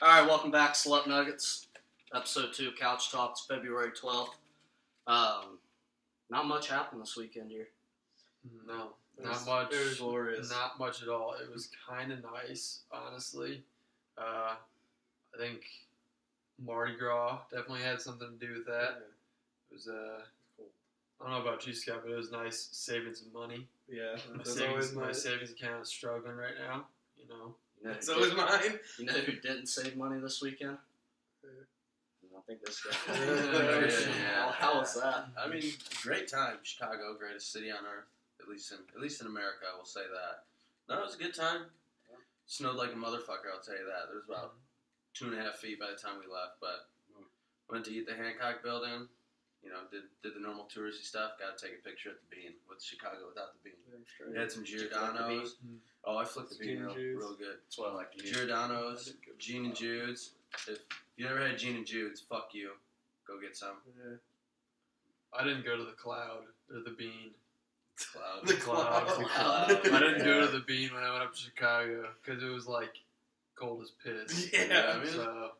All right, welcome back, Slut Nuggets. Episode 2, Couch Talks, February 12th. Not much happened this weekend here. No, not much. It was glorious. Not much at all. It was kind of nice, honestly. I think Mardi Gras definitely had something to do with that. It was cool. I don't know about you, Scott, but it was nice saving some money. Yeah, My savings account is struggling right now. You know. So is mine. You know who didn't save money this weekend? I think this guy. How was that? I mean, great time. Chicago, greatest city on earth. At least in America, I will say that. No, it was a good time. Snowed like a motherfucker, I'll tell you that. There was about 2.5 feet by the time we left, but went to eat the Hancock Building. You know, did the normal touristy stuff. Got to take a picture at the Bean with Chicago without the Bean. We had some Giordano's. Oh, I flicked the Bean real good. That's what I like to hear. Giordano's, Gene and Jude's. If you never had Gene and Jude's, fuck you. Go get some. Yeah. I didn't go to the Cloud or the Bean. Cloud. The Cloud. I didn't go to the Bean when I went up to Chicago because it was like cold as piss. Yeah, I mean, So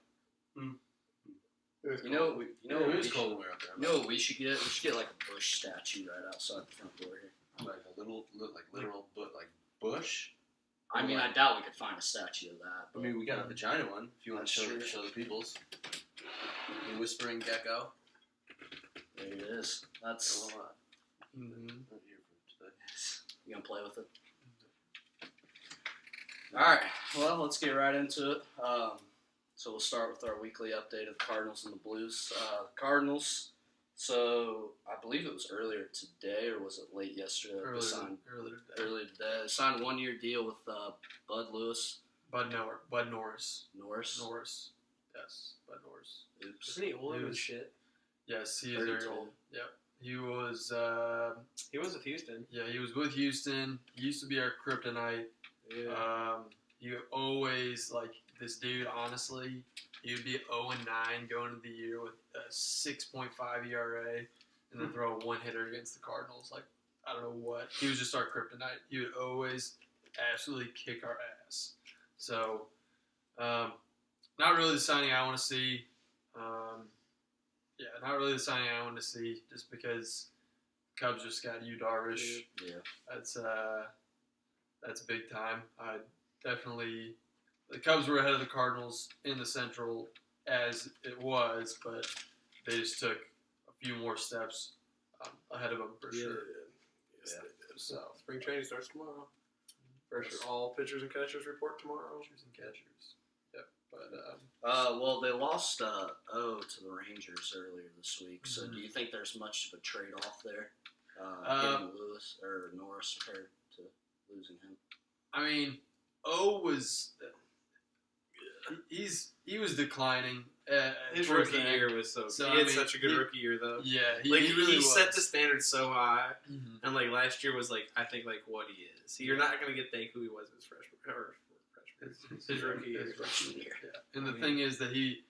You know it was cold when we were up there. You know what we should get? We should get like a Bush statue right outside the front door here. Like a literal bush. I mean, I doubt we could find a statue of that. I mean, we got a vagina one. If you want to That's show the peoples. The whispering gecko. There it is. That's. mhm. You gonna play with it? Alright, well, let's get right into it. So we'll start with our weekly update of the Cardinals and the Blues. Cardinals, so I believe it was earlier today, or was it late yesterday? Earlier today. They signed a 1-year deal with Bud Lewis. Bud Norris. Norris? Norris. Yes, Bud Norris. Oops. Isn't he older than shit? Yes, he is very 32. old. Yep. He was. He was with Houston. Yeah, he was with Houston. He used to be our kryptonite. Yeah. He always, like, this dude, honestly, he would be 0-9 going into the year with a 6.5 ERA and then throw a one-hitter against the Cardinals. Like, I don't know what. He was just our kryptonite. He would always absolutely kick our ass. So, not really the signing I want to see. Not really the signing I want to see just because Cubs just got Yu Darvish. Yeah. That's big time. The Cubs were ahead of the Cardinals in the Central as it was, but they just took a few more steps ahead of them for sure. Yes, they did. So Spring training starts tomorrow. For sure, all pitchers and catchers report tomorrow. pitchers and catchers. Yep. But Well, they lost O to the Rangers earlier this week, so do you think there's much of a trade-off there? Getting Lewis or Norris compared to losing him? I mean, O was he was declining. His towards rookie the year end. was so. So, He had I mean, such a good rookie year though. Yeah, He really set was. the standard so high, Mhm. and like last year was like I think like what he is. You're not gonna get thank who he was his freshman his rookie year. Yeah. And the thing is that he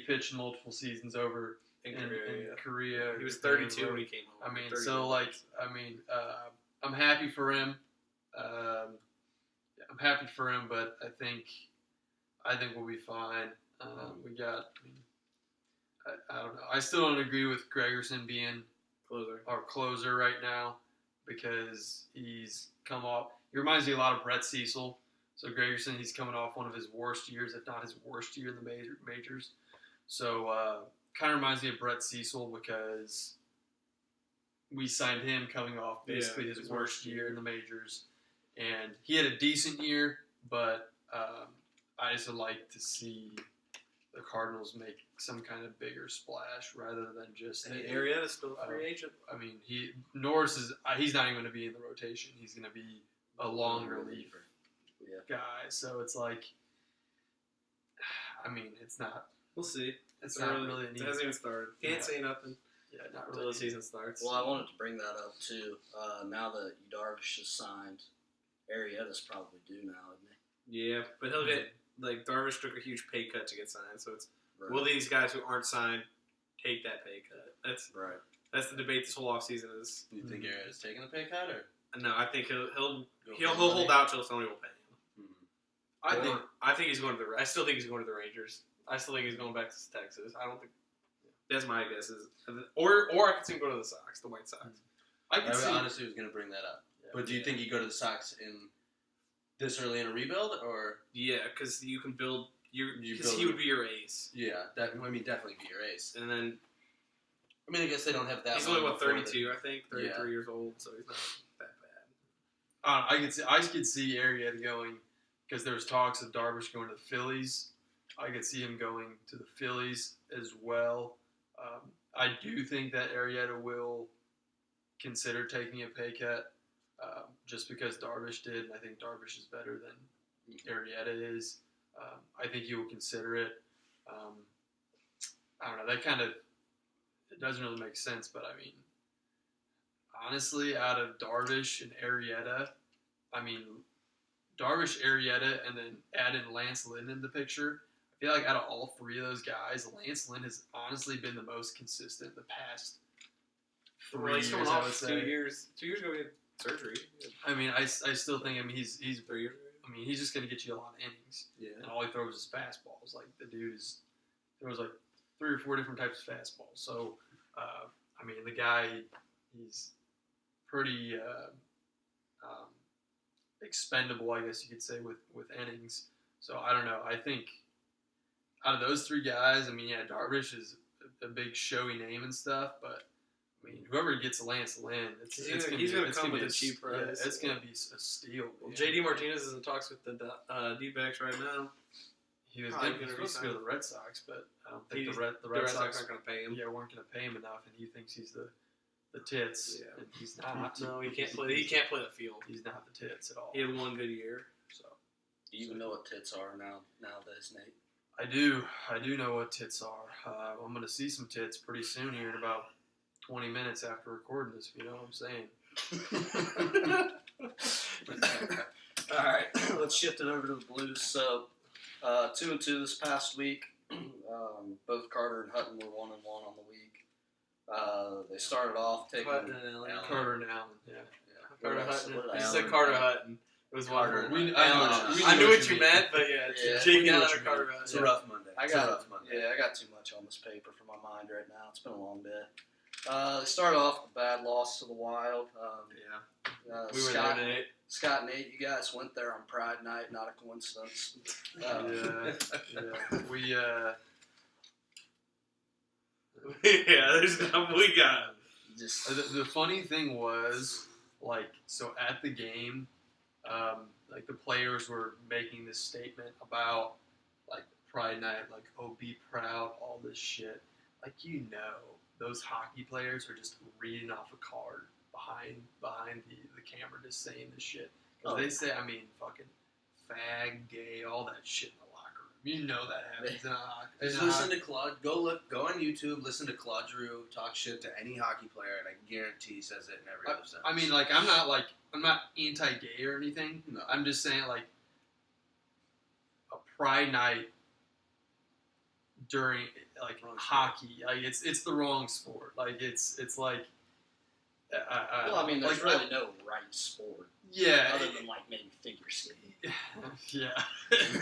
pitched multiple seasons over In in Korea, Korea. He was 32 when he came home. I mean, 30 so like, I'm happy for him. I'm happy for him, but I think we'll be fine. We got. I don't know. I still don't agree with Gregerson being closer. our closer right now because he's come off. He reminds me a lot of Brett Cecil. So Gregerson, he's coming off one of his worst years, if not his worst year in the majors. So kind of reminds me of Brett Cecil because we signed him coming off basically his worst year in the majors. And he had a decent year, but I just would like to see the Cardinals make some kind of bigger splash rather than just And Arrieta's still a free agent. I mean, Norris is he's not even going to be in the rotation. He's going to be a long relief guy. So it's like, I mean, it's not. We'll see. It's not really. It hasn't even started. Can't say nothing Yeah, not until really. the season starts. Well, I wanted to bring that up too. Now that Darvish is signed, Arrieta's probably due now, isn't he? Yeah, but he'll get like Darvish took a huge pay cut to get signed, so it's Right. will these guys who aren't signed take that pay cut? Right. That's the debate this whole offseason is. You think Arrieta's taking a pay cut or? No, I think he'll Go hold for the money? out till somebody will pay him. I think he's going to the. I still think he's going to the Rangers. I still think he's going back to Texas. I don't think. That's my guess. Or I could see him go to the Sox, the White Sox. I can see. honestly was going to bring that up. Yeah. But do you think you go to the Sox in this early in a rebuild, or Yeah, because you can build. Because build he would be your ace, definitely be your ace. and then I mean, I guess they don't have that. he's long only what before 32, I think, 33 years old, so he's not that bad. I could see Arrieta going because there was talks of Darvish going to the Phillies. I could see him going to the Phillies as well. I do think that Arrieta will consider taking a pay cut just because Darvish did, and I think Darvish is better than Arrieta is. I think he will consider it. I don't know. That kind of it doesn't really make sense, but I mean, honestly, out of Darvish and Arrieta, I mean, Darvish, Arrieta, and then add in Lance Lynn in the picture. I feel like out of all three of those guys, Lance Lynn has honestly been the most consistent the past 3 Well, he's years. coming I off would say. 2 years. 2 years ago, he had surgery. I mean, I still think. I mean, he's 3 years ago. I mean, he's just going to get you a lot of innings. Yeah. And all he throws is fastballs. Like, the dude throws like 3 or 4 different types of fastballs. So, I mean, the guy, he's pretty expendable, I guess you could say, with innings. So, I don't know. I think out of those 3 guys, I mean, yeah, Darvish is a big showy name and stuff, but I mean, whoever gets Lance Lynn, He's gonna come with a cheap price. Yeah, it's going to be a steal. Well, man. JD Martinez is in talks with the D-backs right now. He was Probably he was gonna supposed to go to resign. the Red Sox, but I don't think He's- the Red The Red Sox Sox aren't going to pay him. weren't going to pay him enough, and he thinks he's the tits, Yeah. and he's not. No, he can't play. He can't play the field. He's not the tits at all. He had 1 good year. So Do you even know what tits are nowadays, Nate? I do know what tits are. I'm going to see some tits pretty soon here in about 20 minutes after recording this, if you know what I'm saying. All right, let's shift it over to the Blues. So, 2-2 this past week. Both Carter and Hutton were 1-1 on the week. They started off taking Hutton and Allen. Carter and Allen, yeah. Carter What did I- Hutton. what did I You say? said Carter Hutton. It was Carter one. and Allen. I knew what you meant, but yeah, Yeah, Jake we knew Allen what or you Carter meant. Hutton. It's a rough Monday. I It's got a rough Monday. I got too much on this paper for my mind right now. It's been a long day. They started off with a bad loss to the Wild. Yeah. We were Scott, there, Nate. Scott and Nate, you guys went there on Pride Night, not a coincidence. Yeah. We, Yeah, there's nothing we got. Just the funny thing was, like, so at the game, like, the players were making this statement about, like, Pride Night, like, oh, be proud, all this shit. Like, those hockey players are just reading off a card behind the camera just saying this shit. Because they say, I mean, fucking fag, gay, all that shit in the locker room. You know that happens in a hockey. Just listen to Claude. Go on YouTube. Listen to Claude Giroux talk shit to any hockey player, and I guarantee he says it in every other sentence. I mean, like, I'm not anti-gay or anything. No. I'm just saying, like, a Pride Night during, like, Wrong sport. hockey, like, it's the wrong sport. Like, it's like, well, I mean, there's like, really no right sport yeah, other than like maybe figure skating. yeah,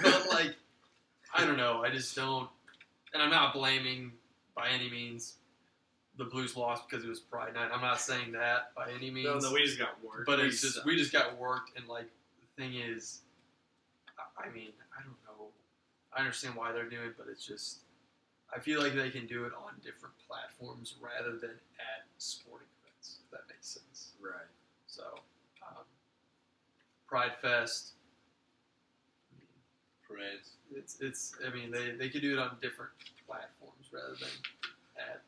but like, I don't know. I just don't, and I'm not blaming by any means the Blues lost because it was Pride Night. I'm not saying that by any means. No, we just got worked. But We it's just suck. we just got worked, and like the thing is, I mean, I don't know. I understand why they're doing it, but it's just I feel like they can do it on different platforms rather than at sporting events. If that makes sense. Right. So, Pride Fest. Parades. It's. I mean, they could do it on different platforms rather than at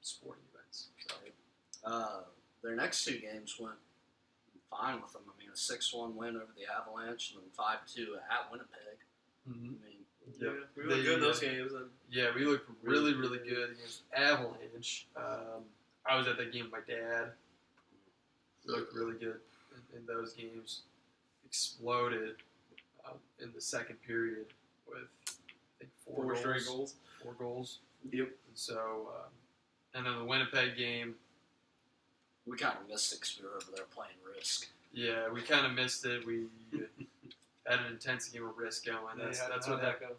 sporting events. So. Their next 2 games went fine with them. I mean, a 6-1 win over the Avalanche and then 5-2 at Winnipeg. Mm-hmm. I mean, Yeah, Yep. we looked good those games. And Yeah, we looked really good against Avalanche. I was at that game with my dad. We looked really good in those games. Exploded in the second period with, I think, 4 straight goals. 4 goals. Yep. And so, and then the Winnipeg game, we kind of missed it because we were over there playing Risk. yeah, we kind of missed it. We had an intense game of risk going. That's how'd what that go?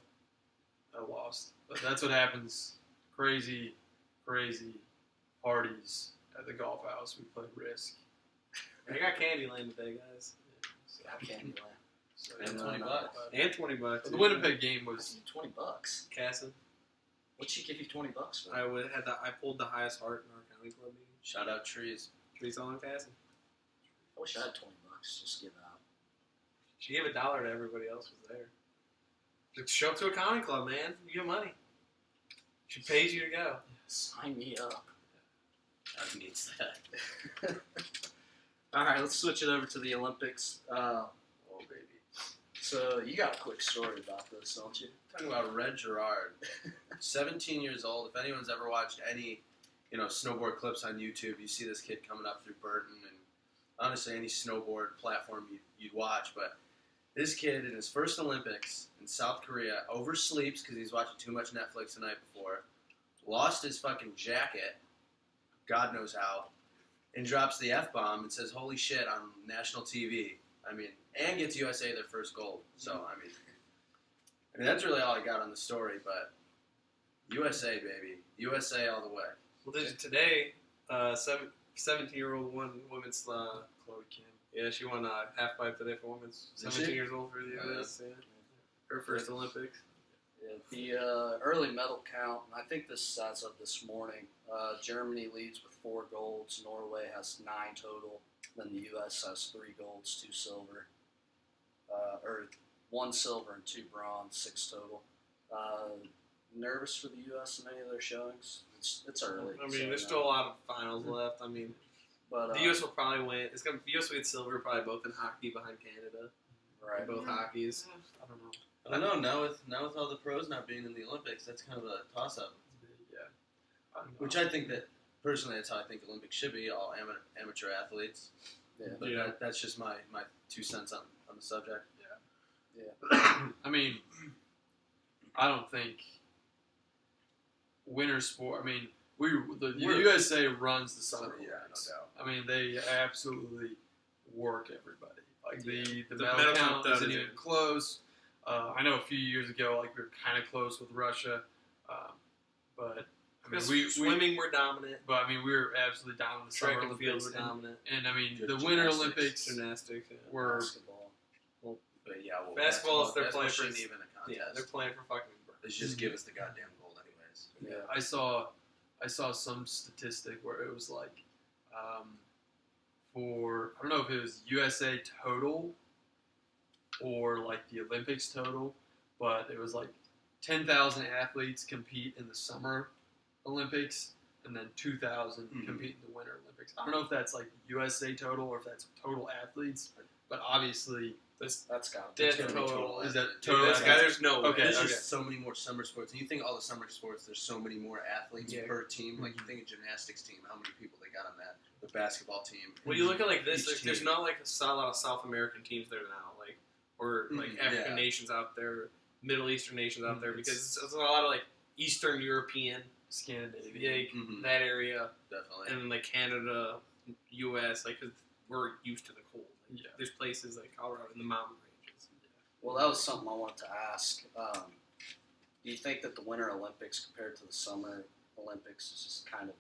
I lost. But that's what happens. Crazy parties at the golf house. We played Risk. I got Candyland today, guys. So, I can't do that. so, And No, $20. no. And $20. But the Winnipeg game was $20. Casson. What'd she give you $20 for? I pulled the highest heart in our county club meeting. Shout out Trees. Trees on Casson. I wish I had $20. Just give out. She gave $1 to everybody else was there. Just show up to a comedy club, man. You get money. She pays you to go. Sign me up. I needs that. All right, let's switch it over to the Olympics. Oh baby. So you got a quick story about this, don't you? Talking about Red Gerard, 17 years old. If anyone's ever watched any, snowboard clips on YouTube, you see this kid coming up through Burton and honestly any snowboard platform you'd watch. But this kid in his first Olympics in South Korea oversleeps because he's watching too much Netflix the night before, lost his fucking jacket, God knows how, and drops the F-bomb and says, holy shit, on national TV. And gets USA their first gold. So, that's really all I got on the story, but USA, baby. USA all the way. Well, today, 17-year-old women's. Chloe Kim. Yeah, she won half pipe today for women's. Did 17 she? years old for the U.S. Yeah. Her first Olympics. Yeah, the early medal count, I think this is as of this morning. Germany leads with 4 golds. Norway has 9 total. Then the U.S. has 3 golds, 2 silver. Or 1 silver and 2 bronze, 6 total. Nervous for the U.S. in any of their showings? It's early. There's still a lot of finals left. But, the U.S. will probably win. The U.S. will get silver probably both in hockey behind Canada. right. Both hockeys. I don't know. I know, now with all the pros not being in the Olympics, that's kind of a toss-up. Yeah. I don't know. Which I think that, personally, that's how I think Olympics should be, all amateur athletes. Yeah. But Yeah. that's just my 2 cents on the subject. I mean, I don't think winter sport. The USA runs the summer Yeah, Olympics. no doubt. They absolutely work everybody. Like the The medal medal count count isn't is- even close. I know a few years ago, we were kind of close with Russia, but Because we swimming, we're dominant. But we were absolutely down in the Track summer and field, Olympics, we're dominant. and Good the Winter gymnastics. Olympics Gymnastics. Yeah. were. Basketball. But yeah, well, Basketball, if they're basketball playing for- shouldn't even a contest. Yeah, they're playing for fucking. They should just give us the goddamn gold anyways. Yeah. I saw some statistic where it was like, for I don't know if it was USA total or like the Olympics total, but it was like 10,000 athletes compete in the Summer Olympics, and then 2,000 Mhm. compete in the Winter Olympics. I don't know if that's like USA total or if that's total athletes, but obviously That's got Dead to be total. is that Dude, total? this guy, there's no way. Okay, There's okay. just so many more summer sports. And you think all the summer sports, there's so many more athletes Yeah. per team. Like you think of gymnastics team, how many people they got on that? The basketball team. When you look at like this, Each there's team. not like a lot of South American teams there now, or like Mhm, African yeah. nations out there, Middle Eastern nations out there, Mhm. because it's a lot of like Eastern European, Scandinavia. Mhm. that area, Definitely. and then like Canada, U.S. Cause we're used to the cold. Yeah. There's places like Colorado in the mountain ranges. Well, that was something I wanted to ask. Do you think that the Winter Olympics compared to the Summer Olympics is just kind of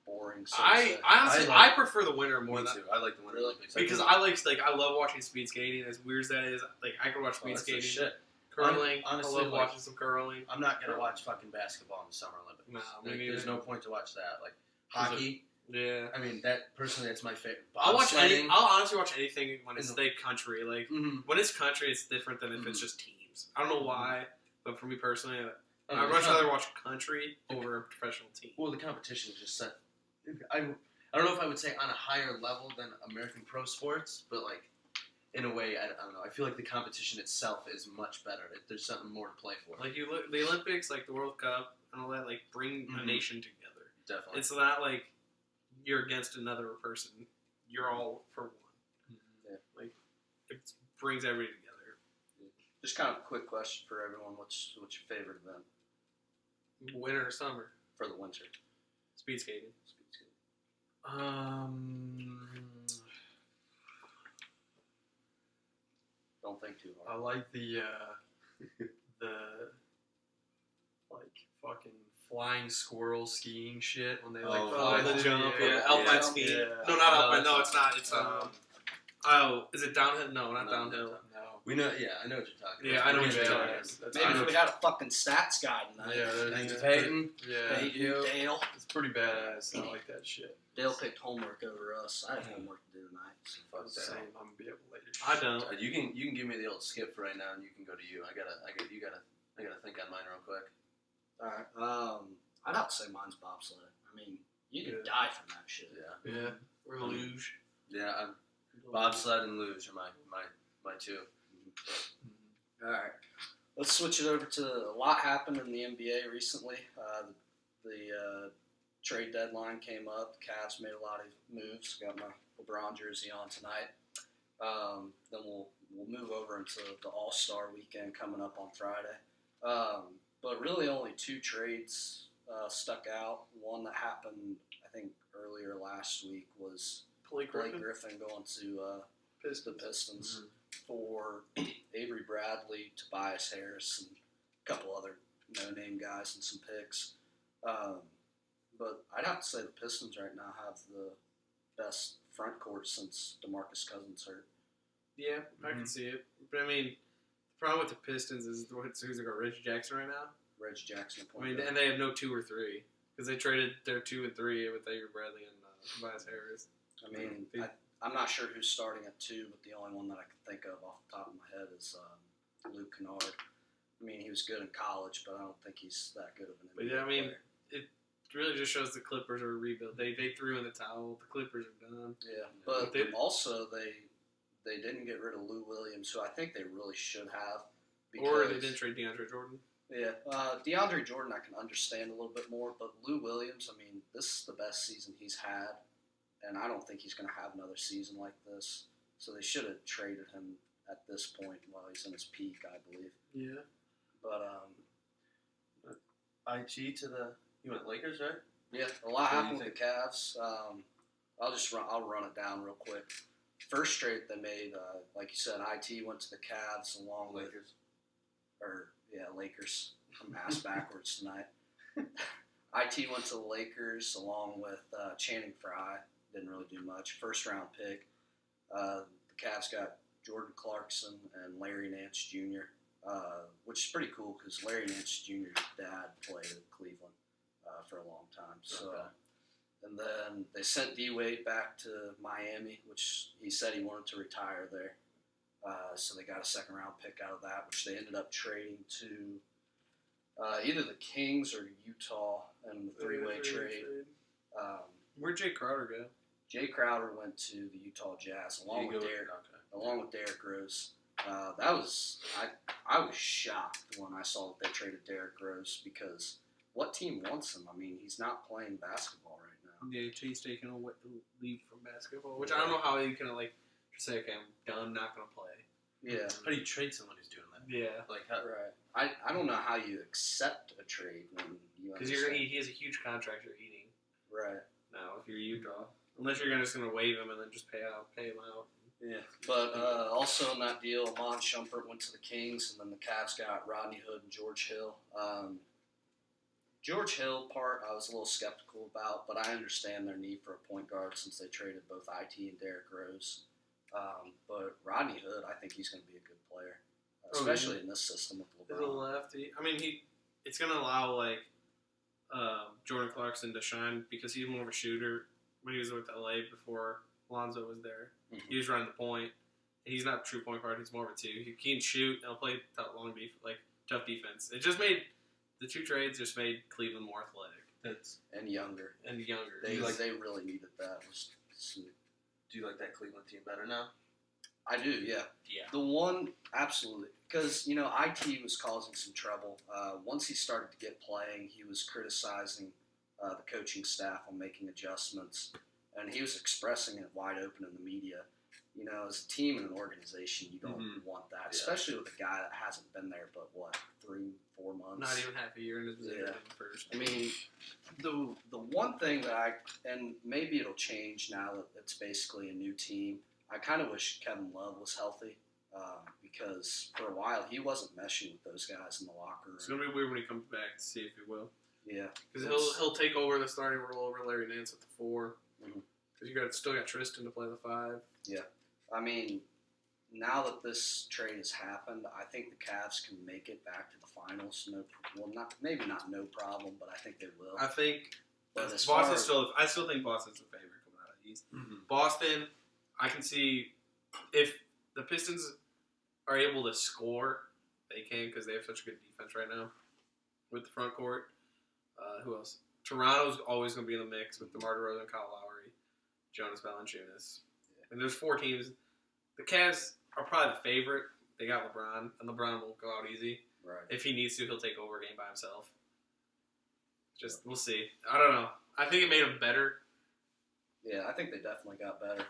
boring? So to I say? honestly I like- prefer the winter more Me than too. I like the Winter Really? Olympics. because I love watching speed skating. As weird as that is, like I could watch Oh, speed that's the skating, shit. curling. Honestly, I love like- watching some curling. I'm not gonna watch fucking basketball in the Summer Olympics. No, me Like, neither. there's no point to watch that. Like hockey. Yeah. That personally, that's my favorite. I'll honestly watch anything when it's In like country. Like Mm-hmm. when it's country, it's different than if it's just teams. I don't know why, but for me personally, Oh, I'd much rather watch country over a professional team. Well, the competition is just set. I don't know if I would say on a higher level than American pro sports, but like in a way, I don't know. I feel like the competition itself is much better. There's something more to play for. Like you look, the Olympics, like the World Cup and all that, like bring a Mhm. nation together. Definitely. It's not like you're against another person. You're all for one. Yeah. Like it brings everybody together. Just kind of a quick question for everyone: what's your favorite event Winter or summer, for the winter? speed skating. Speed skating. Don't think too I hard. like the like fucking flying squirrel skiing shit when they like Oh, fly the through jump, the air. yeah, alpine Yeah. ski. Yeah. No, not No, alpine. it's No, not. it's not. It's oh, is it downhill? No, not No, downhill. No. We know. Yeah, I know what you're talking Yeah, about. I know what Pretty you're talking badass. about. That's Maybe if pretty- we had a fucking stats guy tonight. Yeah, Thanks, it's Peyton. Yeah, Peyton, Dale. it's pretty badass. I like that shit. Dale picked homework over us. I have homework to do tonight. So. Fuck that. Same. I'm gonna be up later. I don't. You can give me the old skip for right now, and you can go to you. I gotta think on mine real quick. All right. I'd have to say mine's bobsled. I mean, you could Yeah. die from that shit. Yeah, Yeah. Or luge. yeah. Bobsled and luge are my two. All right. Let's switch it over to a lot happened in the NBA recently. The trade deadline came up. The Cavs made a lot of moves. Got my LeBron jersey on tonight. Then we'll move over into the All-Star weekend coming up on Friday. But really only two trades stuck out. One that happened, I think, earlier last week was Blake Blake Griffin. Griffin going to the Pistons for Avery Bradley, Tobias Harris, and a couple other no-name guys and some picks. But I'd have to say the Pistons right now have the best front court since DeMarcus Cousins hurt. Yeah, I can see it. But I mean, the problem with the Pistons is who's they got Reggie Jackson right now. Reggie Jackson. I mean, and they have no 2 or 3 because they traded their 2 and 3 with Avery Bradley and Tobias Harris. I mean, I'm not sure who's starting at 2, but the only one that I can think of off the top of my head is Luke Kennard. I mean, he was good in college, but I don't think he's that good of an But NBA yeah, I mean, player. it really just shows the Clippers are a rebuild. They threw in the towel. The Clippers are done. Yeah, but They- also they didn't get rid of Lou Williams, who I think they really should have. Or they didn't trade DeAndre Jordan. Yeah, DeAndre Jordan I can understand a little bit more, but Lou Williams, I mean, this is the best season he's had, and I don't think he's going to have another season like this. So they should have traded him at this point while he's in his peak, I believe. Yeah. But IG to the you went Lakers, right? yeah, a lot What do you happened with the Cavs. I'll run it down real quick. First trade they made, like you said, IT went to the Cavs along with Lakers. I'm ass backwards tonight. IT went to the Lakers along with Channing Frye. Didn't really do much. First round pick. The Cavs got Jordan Clarkson and Larry Nance Jr., which is pretty cool because Larry Nance Jr.'s dad played at Cleveland for a long time. So, Okay. and then they sent D Wade back to Miami, which he said he wanted to retire there. So they got a second round pick out of that, which they ended up trading to either the Kings or Utah in the three-way trade. Where'd Jay Crowder go? Jay Crowder went to the Utah Jazz along with Derrick Rose. I was shocked when I saw that they traded Derrick Rose because what team wants him? I mean, he's not playing basketball right now. Yeah, he's taking a leave from basketball, which I don't know how you can just say, okay, I'm done, not gonna play. Yeah, How do you trade someone who's doing that? Yeah, Like how? right. I don't know how you accept a trade when you because understand. he has a huge contract you're eating Right. now if you're Utah, unless you're just gonna waive him and then just pay him out. Yeah, but also in that deal, Amon Shumpert went to the Kings, and then the Cavs got Rodney Hood and George Hill. George Hill part I was a little skeptical about, but I understand their need for a point guard since they traded both IT and Derrick Rose. But Rodney Hood, I think he's going to be a good player, especially in this system with He's a LeBron. lefty. I mean, it's gonna allow Jordan Clarkson to shine because he's more of a shooter. When he was with LA before Lonzo was there, Mhm. he was running the point. He's not a true point guard. He's more of a 2. He can shoot and he'll play tough defense. It just made the 2 trades just made Cleveland more athletic And younger. and younger. They really needed that. Do you like that Cleveland team better now? I do, yeah. Yeah. The one, absolutely. Because, IT was causing some trouble. Once he started to get playing, he was criticizing the coaching staff on making adjustments. And he was expressing it wide open in the media. As a team and an organization, you don't want that. Yeah. Especially with a guy that hasn't been there but, 3-4 months. Not even half a year in his position Yeah. first. I mean, the one thing that and maybe it'll change now that it's basically a new team. I kind of wish Kevin Love was healthy because for a while he wasn't meshing with those guys in the locker room. It's gonna be weird when he comes back to see if he will. Yeah, Because he'll take over the starting role over Larry Nance at the 4. Mhm. Because you still got Tristan to play the 5. I mean, now that this trade has happened, I think the Cavs can make it back to the finals. Maybe not no problem, but I think they will. I think But as far Boston's as, I still think Boston's the favorite coming out of the East. Mm-hmm. Boston, I can see if the Pistons are able to score, they can because they have such a good defense right now with the front court. Who else? Toronto's always going to be in the mix with DeMar DeRozan, Kyle Lowry, Jonas Valanciunas. And there's 4 teams. The Cavs are probably the favorite. They got LeBron, and LeBron will go out easy. right. If he needs to, he'll take over a game by himself. Just we'll see. I don't know. I think it made him better, Yeah, I think they definitely got better.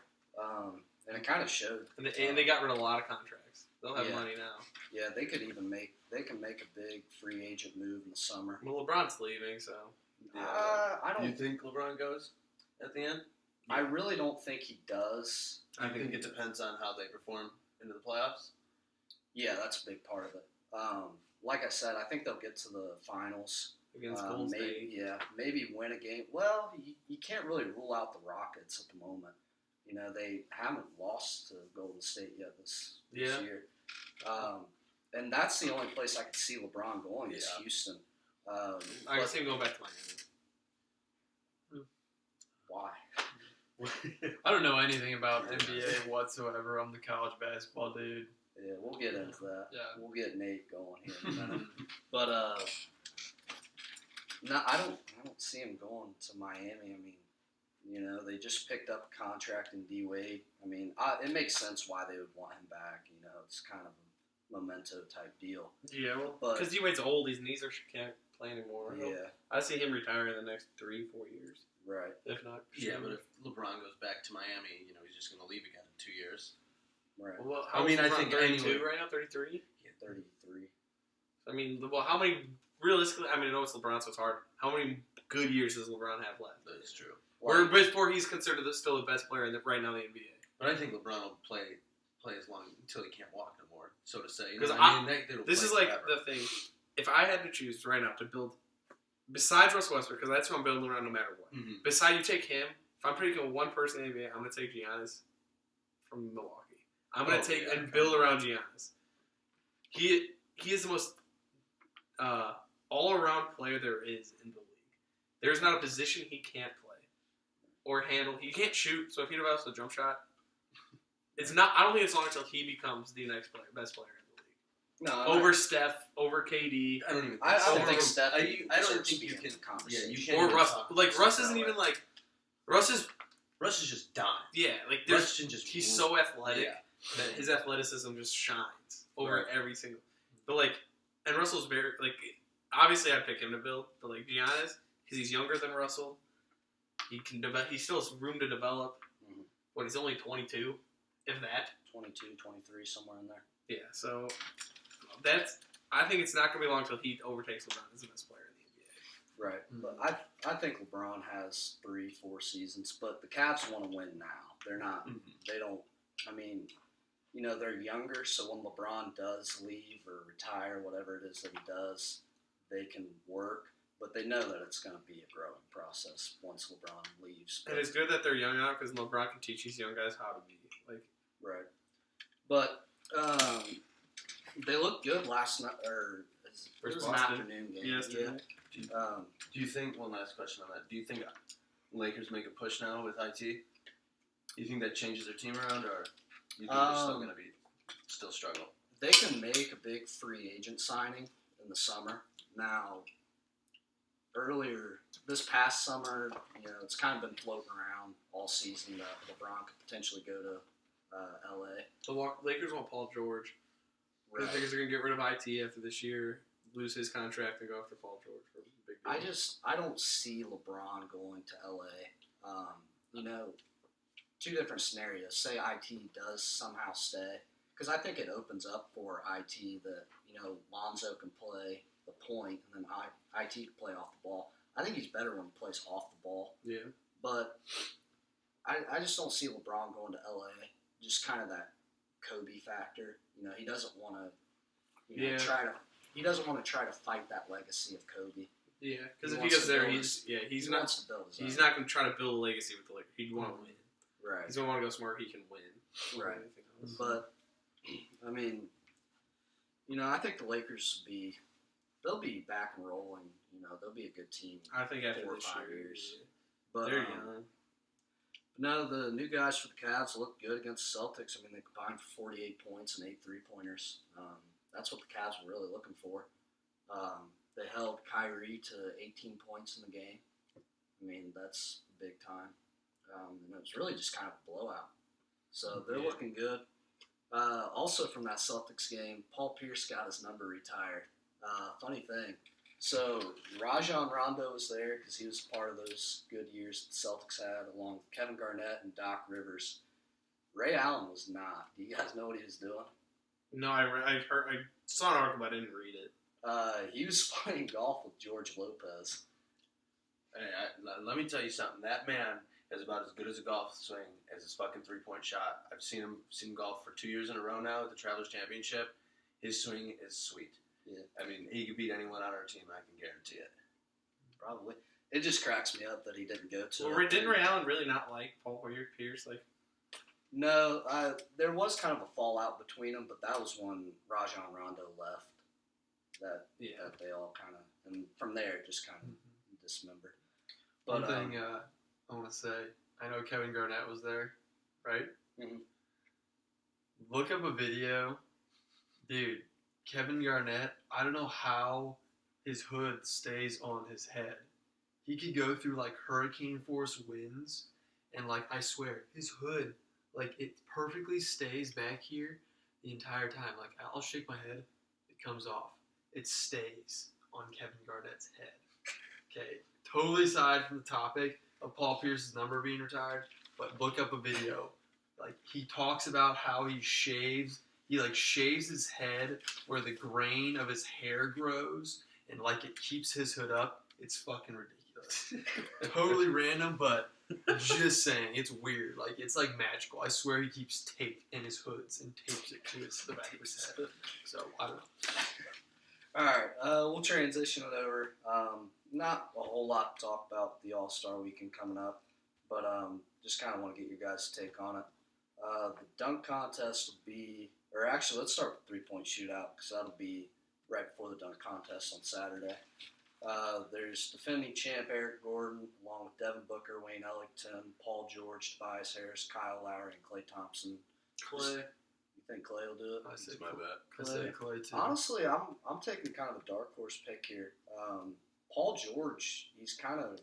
And it kind of showed. and they got rid of a lot of contracts. They'll have Yeah. money now. Yeah, they can make a big free agent move in the summer. Well, LeBron's leaving, so I Do you don't. think LeBron goes at the end? I really don't think he does. I think it depends on how they perform into the playoffs. Yeah, that's a big part of it. Like I said, I think they'll get to the finals. against Golden State. Maybe win a game. Well, you can't really rule out the Rockets at the moment. You know, they haven't lost to Golden State yet this Yeah. year. And that's the only place I could see LeBron going is Yeah. Houston. I But can see him going back to Miami. why? I don't know anything about NBA whatsoever. I'm the college basketball dude. Yeah, we'll get into that. Yeah. We'll get Nate going here in a minute. But no, I don't see him going to Miami. I mean, you know, they just picked up a contract in D Wade. I mean, it makes sense why they would want him back. You know, it's kind of a memento type deal. Yeah, well, But- because D-Wade's old, his knees can't play anymore. Yeah, I see him retiring in the next 3-4 years, right. if not. Yeah, but if LeBron goes back to Miami, he's just going to leave again in 2 years. Right. Well, I mean, I LeBron, think 32 anyway- right now, 33. 33. I mean, well, how many realistically? I mean, I know it's LeBron, so it's hard. How many good years does LeBron have left? That is true. Where before he's considered still the best player right now in the NBA. But I think LeBron will play as long until he can't walk no more, so to say. You know 'Cause what I mean? They'll This play is like forever. the thing. If I had to choose right now to build, besides Russell Westbrook, because that's who I'm building around no matter what. Mhm. Besides, you take him. If I'm picking one person in the NBA, I'm going to take Giannis from Milwaukee. I'm going to take yeah. and build around Giannis. He is the most all-around player there is in the league. There's not a position he can't play or handle. He can't shoot, so if he develops a jump shot, it's not. I don't think it's long until he becomes the next best player in the league. No, Over Steph, over KD, I don't even. I don't Over- think Steph. I don't deserves think to you be in can. the Yeah, conversation. you can't. or even Russ. talk Like about Russ that isn't way. even like Russ is. Russ is just dying. Yeah, like there's. Russ can just. He's so athletic Yeah. that his athleticism just shines over Right. every single. But like, and Russell's very like. Obviously, I'd pick him to build, but like Giannis, because he's younger than Russell, he can develop. He still has room to develop. Mhm. But he's only 22, if that. 22, 23, somewhere in there. Yeah, so that's. I think it's not going to be long until he overtakes LeBron as the best player in the NBA. Right. But I think LeBron has 3-4 seasons, but the Cavs want to win now. They're not. Mhm. They don't. I mean, you know, they're younger, so when LeBron does leave or retire, whatever it is that he does, they can work. But they know that it's going to be a growing process once LeBron leaves. And it's good that they're young now because LeBron can teach these young guys how to be like. Right. But they looked good last night, or it was an Boston. afternoon game. Yesterday. Yeah. Do you think? One last question on that. Do you think Lakers make a push now with IT? Do you think that changes their team around, or you think they're still going to be struggle? They can make a big free agent signing in the summer. Now, earlier this past summer, you know, it's kind of been floating around all season that LeBron could potentially go to LA. The Lakers want Paul George. Right. The Lakers are going to get rid of IT after this year, lose his contract, and go after Paul George for a big deal. I don't see LeBron going to LA. You know, two different scenarios. Say IT does somehow stay, because I think it opens up for IT that, you know, Lonzo can play the point, and then IT can play off the ball. I think he's better when he plays off the ball, Yeah. but I just don't see LeBron going to LA. Just kind of that Kobe factor. You know, he doesn't want to. Yeah. He doesn't want to try to fight that legacy of Kobe. Yeah, because He if he wants goes to there, build he's He not wants to build his he's own. not going to try to build a legacy with the Lakers. He'd want to win. Right. He's going to want to go somewhere he can win. more than Right. anything else. But I mean, you know, I think the Lakers they'll be back and rolling. You know, they'll be a good team. I think after 4 or this 5 year, years. yeah. But They're young. no, the new guys for the Cavs look good against the Celtics. I mean, they combined for 48 points and 8 3-pointers. That's what the Cavs were really looking for. They held Kyrie to 18 points in the game. I mean, that's big time. And it was really just kind of a blowout. So they're Yeah. looking good. Also from that Celtics game, Paul Pierce got his number retired. Funny thing. So Rajon Rondo was there because he was part of those good years the Celtics had, along with Kevin Garnett and Doc Rivers. Ray Allen was not. Do you guys know what he was doing? No, I saw an article, but I didn't read it. He was playing golf with George Lopez. Hey, let me tell you something. That man is about as good as a golf swing as his fucking 3-point shot. I've seen him golf for 2 years in a row now at the Travelers Championship. His swing is sweet. Yeah. I mean, he could beat anyone on our team. I can guarantee it. Probably. It just cracks me up that he didn't go to Well, it. didn't Ray Allen really not like Paul Pierce? Like, No, there was kind of a fallout between them, but that was when Rajon Rondo left. That they all kind of, and from there it just kind of dismembered. But One thing I want to say, I know Kevin Garnett was there, right? Mhm. Look up a video. Dude, Kevin Garnett, I don't know how his hood stays on his head. He could go through like hurricane force winds, and like I swear, his hood, like it perfectly stays back here the entire time. Like I'll shake my head, it comes off. It stays on Kevin Garnett's head. Okay, totally aside from the topic of Paul Pierce's number being retired, but look up a video. Like he talks about how he shaves. He like shaves his head where the grain of his hair grows, and like it keeps his hood up. It's fucking ridiculous. Totally random, but just saying, it's weird. Like it's like magical. I swear he keeps tape in his hoods and tapes it to the back of his head. So I don't know. All right, we'll transition it over. Not a whole lot to talk about the All-Star Weekend coming up, but just kind of want to get your guys' take on it. The dunk contest will be, or actually, let's start with three-point shootout because that'll be right before the dunk contest on Saturday. There's defending champ Eric Gordon, along with Devin Booker, Wayne Ellington, Paul George, Tobias Harris, Kyle Lowry, and Klay Thompson. Clay. You think Klay will do it? I say That's my bet. I say Clay too. Honestly, I'm taking kind of a dark horse pick here. Paul George, he's kind of,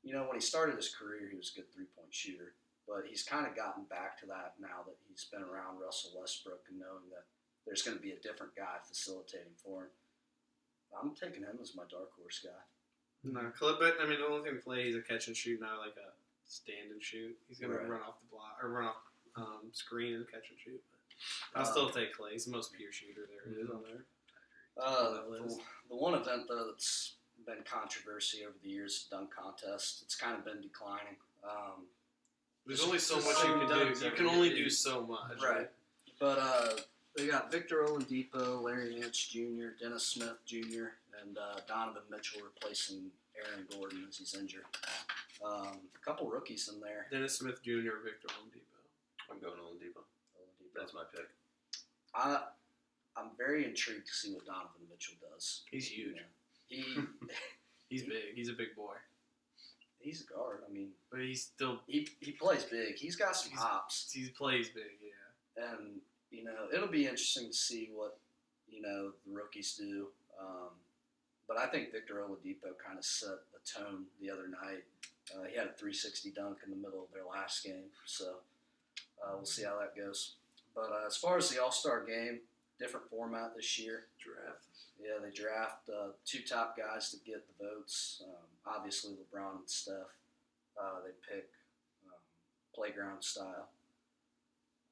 you know, when he started his career, he was a good three-point shooter, but he's kind of gotten back to that now that he's been around Russell Westbrook and knowing that there's going to be a different guy facilitating for him. I'm taking him as my dark horse guy. No, Clay, but I mean, the only thing with Clay, he's a catch and shoot, not like a stand and shoot. He's gonna Right. run off the block or run off screen and catch and shoot. But I'll still take Clay. He's the most pure shooter there is on there. The one event though that's been controversy over the years, dunk contest. It's kind of been declining. There's only so There's much so you many can do. dunks You every can only year. do so much. Right. But they got Victor Oladipo, Larry Nance Jr., Dennis Smith Jr., and Donovan Mitchell replacing Aaron Gordon as he's injured. A couple rookies in there. Dennis Smith Jr. or Victor Oladipo. I'm going Oladipo. That's my pick. I'm very intrigued to see what Donovan Mitchell does. He's huge. He He's big. He's a big boy. he's a guard. I mean, But he's still he plays big. He's got some hops. he plays big. Yeah. And, you know, it'll be interesting to see what, you know, the rookies do. But I think Victor Oladipo kind of set the tone the other night. He had a 360 dunk in the middle of their last game. So we'll see how that goes. But as far as the All-Star game, different format this year. Draft. Yeah, they draft two top guys to get the votes. Obviously, LeBron and Steph. They pick playground style.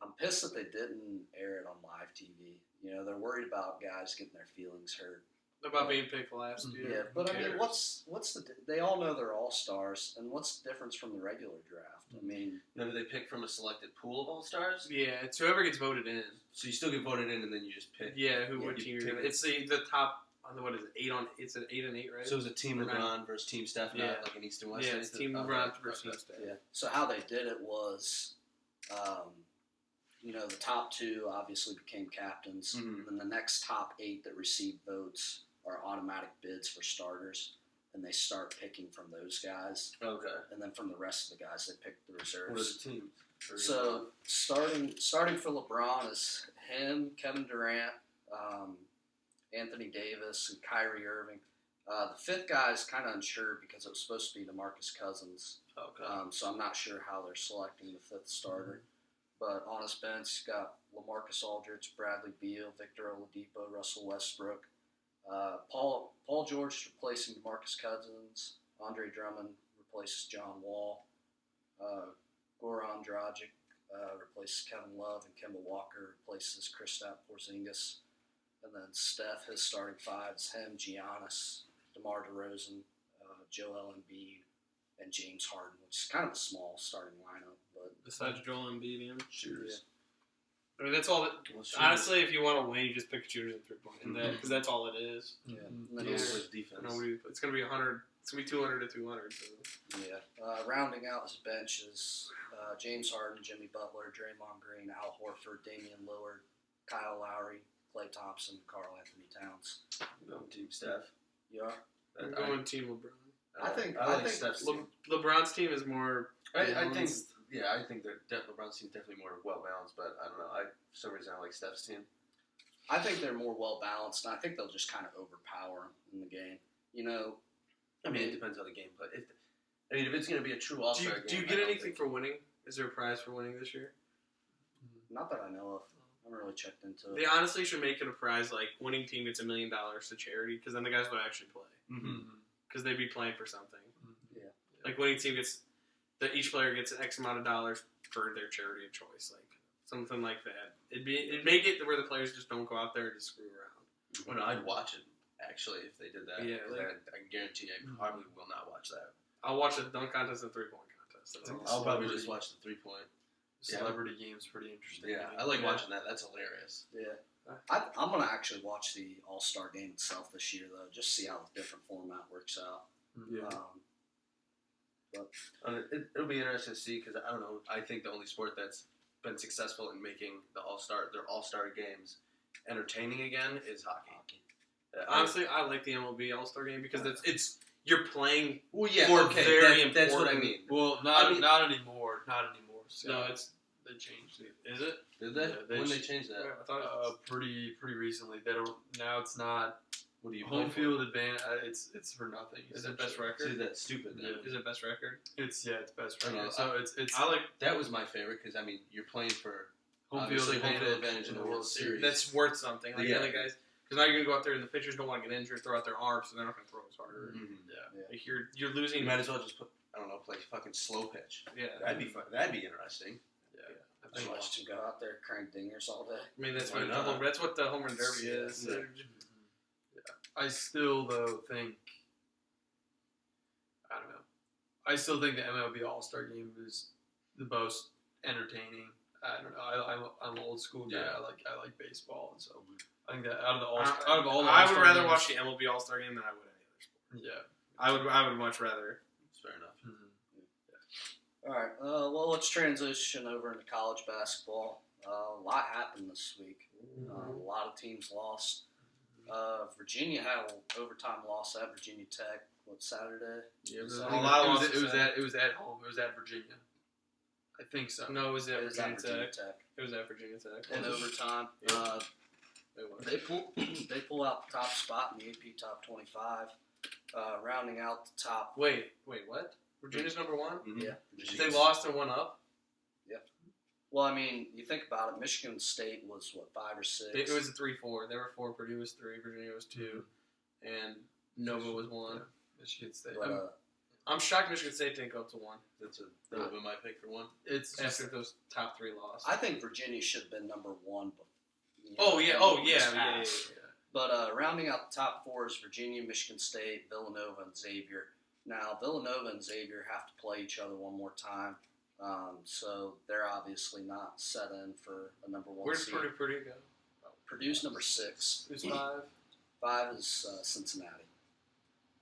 I'm pissed that they didn't air it on live TV. You know, they're worried about guys getting their feelings hurt About being picked last Mhm. year. Yeah, but I Who mean, cares? what's the? They all know they're all stars, and what's the difference from the regular draft? I mean, Remember they pick from a selected pool of all stars, Yeah, it's whoever gets voted in. so you still get voted in, and then you just pick. Yeah, Yeah, what you team you're pick gonna. it. It's the top. What is it? 8-on. It's an 8 and 8, right? So it was a Team Or nine. LeBron versus Team Steph, Yeah. not like an East and West. yeah, thing? it's Team Okay, LeBron versus okay. Team Steph. yeah. So how they did it was, the top two obviously became captains, Mhm. and then the next top 8 that received votes are automatic bids for starters, and they start picking from those guys, Okay. and then from the rest of the guys they pick the What are reserves. the teams? So starting for LeBron is him, Kevin Durant, Anthony Davis, and Kyrie Irving. The fifth guy is kind of unsure because it was supposed to be DeMarcus Cousins, Okay. so I'm not sure how they're selecting the fifth starter. But on his bench, you got LaMarcus Aldridge, Bradley Beal, Victor Oladipo, Russell Westbrook, Paul George replacing DeMarcus Cousins, Andre Drummond replaces John Wall, Goran Dragic replaces Kevin Love, and Kemba Walker replaces Kristaps Porzingis. And then Steph, his starting five is him, Giannis, DeMar DeRozan, Joel Embiid, and James Harden, which is kind of a small starting lineup. But Besides Joel Embiid, and Shooters. I mean that's all. That, Well, shooters. honestly, if you want to win, you just pick shooters and 3-point, and because that's all it is. yeah, and Yeah. then Yeah. his- With defense. Nobody. It's gonna be 100. It's gonna be 200 to 200. So. yeah. Rounding out his bench is James Harden, Jimmy Butler, Draymond Green, Al Horford, Damian Lillard, Kyle Lowry, Klay Thompson, Karl Anthony Towns. Team Steph. You are? I'm going Team LeBron. I think Steph's team. LeBron's team is more. I think, balanced. yeah, I think LeBron's team definitely more well balanced, but I don't know. For some reason I like Steph's team. I think they're more well balanced, and I think they'll just kind of overpower him in the game. I mean, it depends on the game, but if it's going to be a true All-Star game, Do you I get don't anything think- for winning? Is there a prize for winning this year? Not that I know of. I haven't really checked into They it. honestly should make it a prize like winning team gets $1 million to charity because then the guys would actually play because they'd be playing for something. Yeah. Like winning team gets that each player gets an X amount of dollars for their charity of choice, like something like that. It'd make it where the players just don't go out there and just screw around. Well, no, I'd watch it, actually, if they did that. Yeah, 'cause like- I can guarantee I probably will not watch that. I'll watch the dunk contest and 3-point contest. That's all. I'll probably Celebrity. just watch the 3-point. Celebrity game's pretty interesting. Yeah, I like watching that. That's hilarious. Yeah. I'm going to actually watch the All-Star game itself this year, though, just see how the different format works out. Yeah. It'll be interesting to see because I don't know. I think the only sport that's been successful in making their All-Star games entertaining again is hockey. Honestly, I like the MLB All Star game because it's you're playing. well, yeah, for okay, very that's what I important- mean. Well, I mean- not anymore. Not anymore. So No, it's they changed it. is it? Did they? Yeah, they when they sh- changed that? I thought Pretty recently. They don't now. It's not What do you home play for? field advantage. It's for nothing. Is it best essentially. record? See, that's stupid. Then. Yeah. Is it best record? It's best I record. know, So it's I like That was my favorite because I mean you're playing for home field obviously home advantage, field advantage in the World Series. that's worth something. Like Yeah. the other guys, because now you're gonna go out there and the pitchers don't want to get injured, throw out their arms, so they're not gonna throw as hard. Mhm. Yeah. Like you're You losing. might as well just put play fucking slow pitch. Yeah, That'd be fun. That'd be interesting. I I think watched him go out there crank dingers all day. I mean that's Why what not? that's what the home run derby is. Yeah. I still though think I don't know. I still think the MLB All Star Game is the most entertaining. I don't know. I'm an old school guy. Yeah. I like baseball, and so I think that out of all the I would All-Star rather games- watch the MLB All Star game than I would any other sport. Yeah. I would much rather. It's fair enough. All right. Well, let's transition over into college basketball. A lot happened this week. A lot of teams lost. Virginia had an overtime loss at Virginia Tech. Saturday? Yeah, Was a that- lot of It was losses at home. It was at Virginia. I think so. No, it was at It was Virginia at Virginia Tech. Tech. It was at Virginia Tech. In overtime. Yeah. It was. They pull out the top spot in the AP top 25, rounding out the top. Wait, what? Virginia's number one? Mhm. Yeah. They lost and won up? Well, I mean, you think about it. Michigan State was 5 or 6. It was a 3-4. They were 4, Purdue was 3, Virginia was 2, and Nova was 1. Michigan State. But, I'm shocked Michigan State didn't go up to 1 That would have been my pick for one. It's just after those top 3 lost. I think Virginia should have been number 1. But, Oh, yeah, in oh, this yeah, pass. yeah. But rounding out the top four is Virginia, Michigan State, Villanova, and Xavier. Now, Villanova and Xavier have to play each other one more time, so they're obviously not set in for a number one Where's seed. Purdue go? Purdue's number 6. Who's 5? 5 is Cincinnati.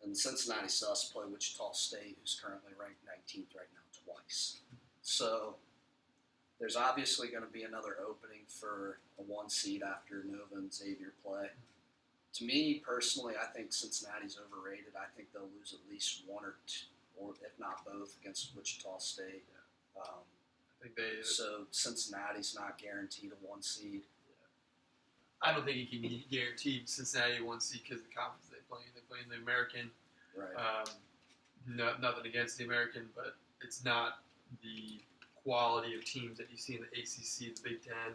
And Cincinnati still has to play Wichita State, who's currently ranked 19th right now, twice. So there's obviously going to be another opening for a 1 seed after Nova and Xavier play. To me, personally, I think Cincinnati's overrated. I think they'll lose at least 1 or 2, or if not both, against Wichita State. I think they. So Cincinnati's not guaranteed a 1 seed. I don't think you can guarantee Cincinnati 1 seed because of the conference they play in. They play in the American. Right. Nothing against the American, but it's not the quality of teams that you see in the ACC, the Big Ten,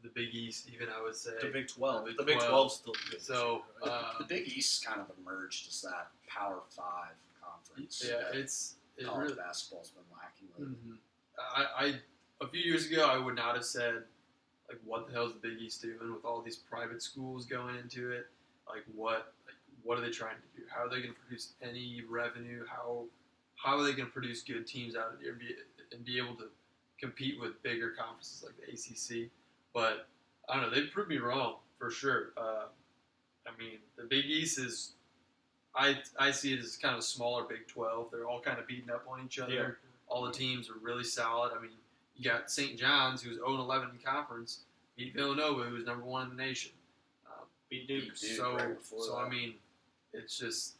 the Big East, even I would say. The Big 12. The The Big Big 12 12's still good. So The Big East kind of emerged as that Power 5 conference. yeah, that it college really. basketball's been lacking lately. I a few years ago I would not have said like what the hell is the Big East doing with all these private schools going into it? Like what are they trying to do? How are they going to produce any revenue? How are they going to produce good teams out of there and be able to compete with bigger conferences like the ACC? But I don't know. They've proved me wrong for sure. I mean, the Big East is. I see it as kind of a smaller Big 12. They're all kind of beating up on each other. Yeah. All the teams are really solid. I mean, you got St. John's, who's 0-11 in conference, beat Villanova, who's number 1 in the nation. Beat Duke. Duke So right before that. I mean, it's just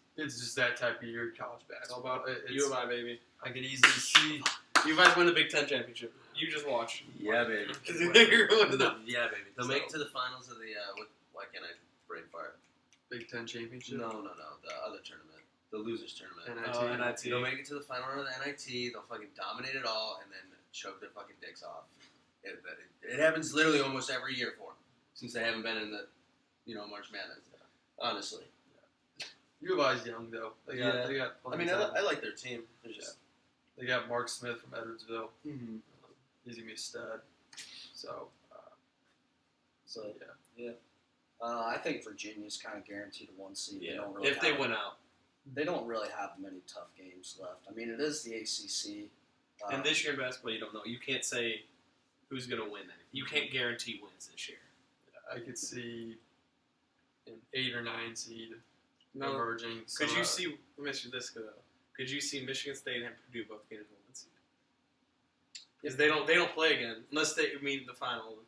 that type of year in college It's all basketball. about U of I, baby. I could easily see. U of I's win the Big 10 championship. You just watch. Yeah, baby. You're going to the Yeah, baby. They'll make it So- to the finals of the. Why can't I brain fart? Big Ten championship. No. The other tournament, the losers tournament. NIT. NIT. They'll make it to the final round of the NIT. They'll fucking dominate it all, and then choke their fucking dicks off. It happens literally almost every year for them since they haven't been in the, March Madness. Honestly, U of I's young though. They got. Yeah. They got. I plenty mean, of time. I like their team. They're just. They got Mark Smith from Edwardsville. Mm-hmm. He's gonna be a stud. So. So yeah. I think Virginia's kind of guaranteed a 1 seed. They Yeah. don't really If they have- win out. They don't really have many tough games left. I mean, it is the ACC. And this year in basketball, you don't know. You can't say who's going to win anything. You can't guarantee wins this year. I could see an 8 or 9 seed No. emerging. Could So, you see, let me ask you this, though. Could you see Michigan State and Purdue both getting the 1 seed? Because they don't play again unless they meet the final.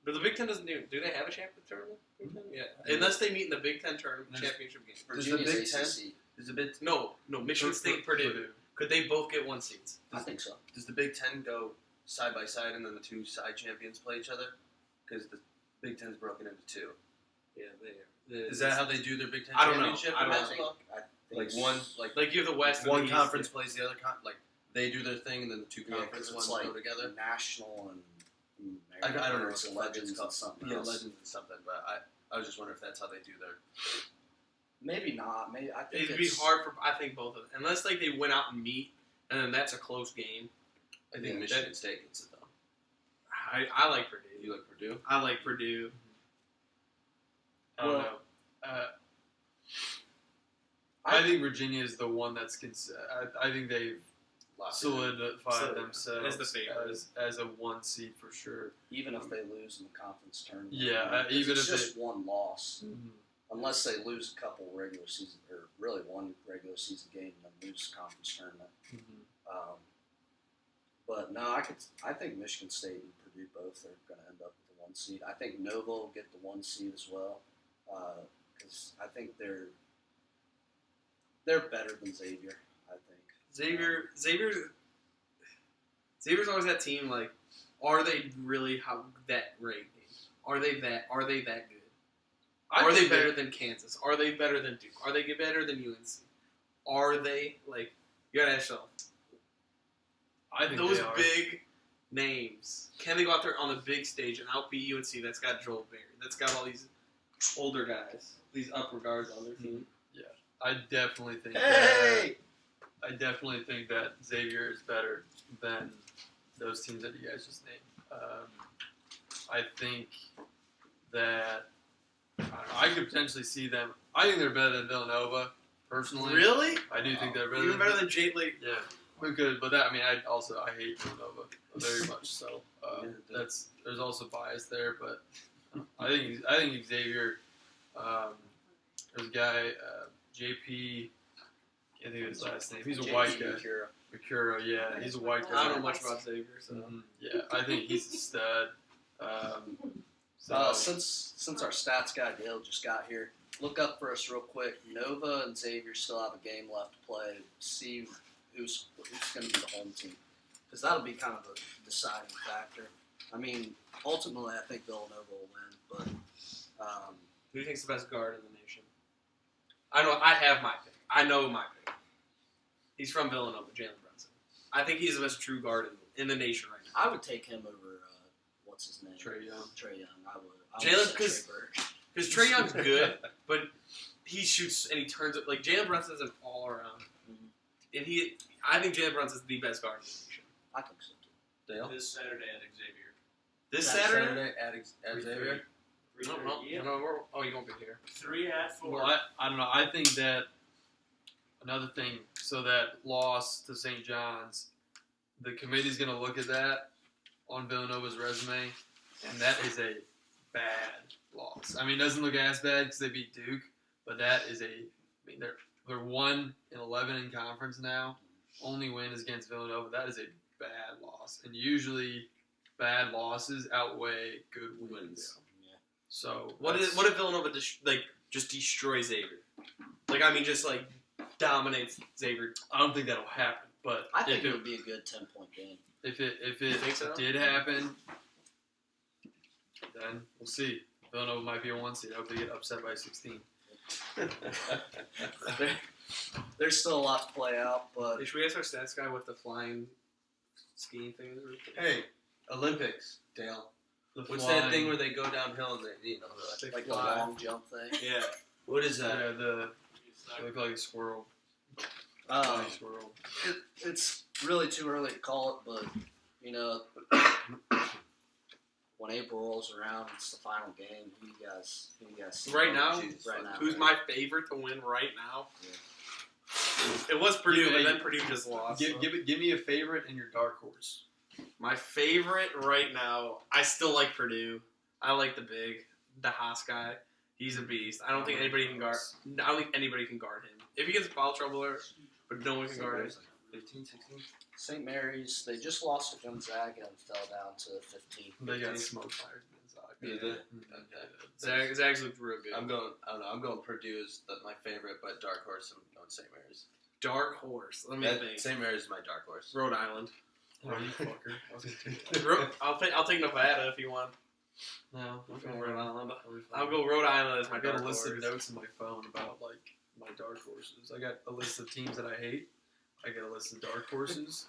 But the Big Ten doesn't do they have a championship tournament? Big Ten? Yeah. Unless they meet in the Big Ten tournament Does- championship game. Virginia's Does the Big Ten- ACC. Is a bit. No, Michigan State and Purdue. Could they both get 1 seeds? I think so. Does the Big Ten go side by side, and then the 2 side champions play each other? Because the Big Ten's broken into 2. Yeah, they are. Is that how they do their Big Ten I don't know. championship? I in don't basketball? I think Like one, Like you have the West and one the East. conference plays the other like they do their thing, and then the 2 Yeah, conference 'cause ones it's like go together. national and I don't know it's what the fuck legends it's and called. something Yeah, else. legends and something. But I was just wondering if that's how they do their. Maybe not. Maybe I think It'd be it's hard for I think both of them, unless like they went out and meet, and then that's a close game. I think Yeah, Michigan State gets it though. I like Purdue. You like Purdue? I like Purdue. I don't Well- know. I think Virginia is the one that's. I think they've Locked in. solidified So, themselves as the favorite. as a 1 seed for sure. even if they lose in the conference tournament. Yeah, I mean, even it's if just one loss, Mm-hmm. unless they lose a couple regular season or really one regular season game and then lose conference tournament. But no, I think Michigan State and Purdue both are going to end up with the 1 seed. I think Nova will get the 1 seed as well because I think they're better than Xavier. I think Xavier's always that team. Like, are they really that great? Are they that good? Are they better than Kansas? Are they better than Duke? Are they better than UNC? Are they like you gotta ask yourself? I think Those they are. big names, can they go out there on the big stage and outbeat UNC? That's got Joel Berry. That's got all these older guys, these upper guards on their team. I definitely think Hey! I definitely think that Xavier is better than those teams that you guys just named. I think that I I could potentially see them. I think they're better than Villanova, personally. Really? I do think they're better. Even better than Jade Lee. Yeah, we could, but that I hate Villanova very much. So there's also bias there, but I think Xavier. There's a guy, JP. Can't think of his last name. He's a white guy. Bakura, yeah, he's a white guy. I don't know much about Xavier, so. Yeah, I think he's a stud. Since our stats guy Dale just got here, look up for us real quick. Nova and Xavier still have a game left to play. See who's going to be the home team, because that'll be kind of a deciding factor. I mean, ultimately, I think Villanova will win, but Who do you think's the best guard in the nation? I know. I have my pick. I know my pick. He's from Villanova, Jalen Brunson. I think he's the best true guard in the nation right now. I would take him over. What's his name? Trae Young. Trae Young. I would. Jalen, because Because Trae Young's good, but he shoots and he turns it. Like, Jalen Brunson's an all-around. And I think Jalen Brunson's the best guard in the nation. I think so too. Dale? This Saturday at Xavier. This That Saturday? at Xavier? Oh, you won't be here. 3 at 4. Well, I don't know. I think that another thing, so that loss to St. John's, the committee's going to look at that on Villanova's resume, and that is a bad loss. I mean, it doesn't look as bad because they beat Duke, but that is they're 1-11 in conference now. Only win is against Villanova. That is a bad loss, and usually bad losses outweigh good wins. Yeah. So What if Villanova just destroys Xavier? Just dominates Xavier. I don't think that'll happen, but I think if it would be a good 10-point game. If it think so? did happen, then we'll see. Villanova might be a 1 seed. I hope they get upset by 16. There's still a lot to play out, but Should we ask our stats guy what the flying skiing thing is? Hey, Olympics, Dale. The What's flying- that thing where they go downhill and they They like the fly. long jump thing. Yeah. what is that? Yeah, they look like a squirrel. Um, Funny squirrel. it's really too early to call it, but when April rolls around, it's the final game. Who you guys see? Right now? Jesus, Right now. Who's my favorite to win right now? It was Purdue, but then Purdue just lost. so. Give me a favorite and your dark horse. My favorite right now, I still like Purdue. I like the Haas guy. He's a beast. I don't think anybody can guard. I don't think anybody can guard him. If he gets in foul trouble, but no one can guard him. 15, 16? St. Mary's. They just lost to Gonzaga and fell down to 15. They got smoked by Gonzaga. Yeah. Zags looked real good. I don't know. I'm going Purdue is my favorite, but dark horse. I'm going St. Mary's. Dark horse. Let me think. St. Mary's is my dark horse. Rhode Island. Oh, you fucker. I was gonna take that. I'll take Nevada if you want. No, I'll go Rhode Island. I'll be fine. I'll go Rhode Island as my I got dark a list horse. of notes in my phone about my dark horses. I got a list of teams that I hate. I got a list of dark horses.